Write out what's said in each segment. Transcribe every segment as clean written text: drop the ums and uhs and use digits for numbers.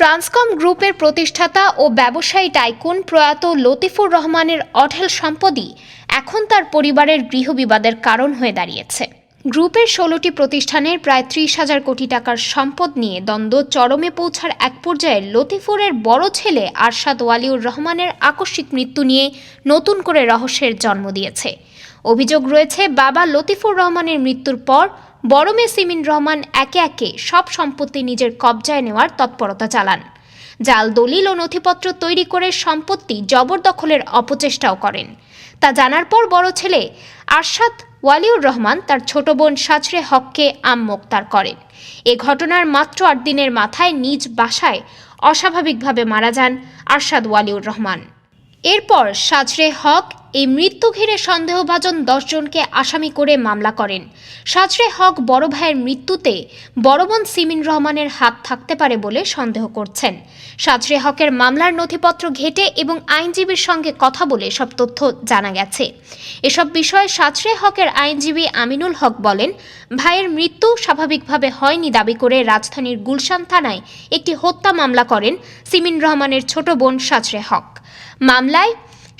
ট্রান্সকম গ্রুপের প্রতিষ্ঠাতা ও ব্যবসায়ী টাইকুন প্রয়াত লতিফুর রহমানের অঢেল সম্পদই এখন তার পরিবারের গৃহবিবাদের কারণ হয়ে দাঁড়িয়েছে। গ্রুপের 16টি প্রতিষ্ঠানের প্রায় 30,000 কোটি টাকার সম্পদ নিয়ে দ্বন্দ্ব চরমে পৌঁছার এক পর্যায়ে লতিফুরের বড় ছেলে আরশাদ ওয়ালিউর রহমানের আকস্মিক মৃত্যু নিয়ে নতুন করে রহস্যের জন্ম দিয়েছে। অভিযোগ রয়েছে, বাবা লতিফুর রহমানের মৃত্যুর পর বড় মেয়ে সিমিন রহমান একে একে সব সম্পত্তি নিজের কবজায় নেওয়ার তৎপরতা চালান। জাল দলিল ও নথিপত্র তৈরি করে সম্পত্তি জবরদখলের অপচেষ্টাও করেন। তা জানার পর বড় ছেলে আরশাদ ওয়ালিউর রহমান তার ছোট বোন সাজরে হককে মোক্তার করেন। এ ঘটনার মাত্র 8 দিনের মাথায় নিজ বাসায় অস্বাভাবিকভাবে মারা যান আরশাদ ওয়ালিউর রহমান। এরপর সাজরে হক এই মৃত্যু ঘিরে সন্দেহভাজন 10 জনকে আসামি করে মামলা করেন। সাজরে হক বড় ভাইয়ের মৃত্যুতে বড় বোন সিমিন রহমানের হাত থাকতে পারে বলে সন্দেহ করছেন। সাজরে হকের মামলার নথিপত্র ঘেঁটে এবং আইনজীবীর সঙ্গে কথা বলে সব তথ্য জানা গেছে। এসব বিষয়ে সাজরে হকের আইনজীবী আমিনুল হক বলেন, ভাইয়ের মৃত্যু স্বাভাবিকভাবে হয়নি দাবি করে রাজধানীর গুলশান থানায় একটি হত্যা মামলা করেন সিমিন রহমানের ছোট বোন সাজরে হক। মামলায়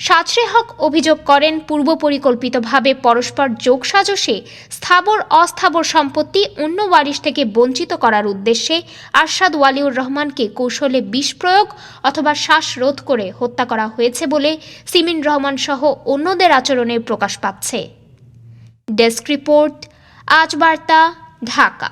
সাজরে হক অভিযোগ করেন, পূর্ব পরিকল্পিতভাবে পরস্পর যোগসাজশে স্থাবর অস্থাবর সম্পত্তি অন্য ওয়ারিশ থেকে বঞ্চিত করার উদ্দেশ্যে আরশাদ ওয়ালিউর রহমানকে কৌশলে বিষ প্রয়োগ অথবা শ্বাসরোধ করে হত্যা করা হয়েছে বলে সিমিন রহমান সহ অন্যদের আচরণে প্রকাশ পাচ্ছে। ডেস্ক রিপোর্ট, আজ বার্তা, ঢাকা।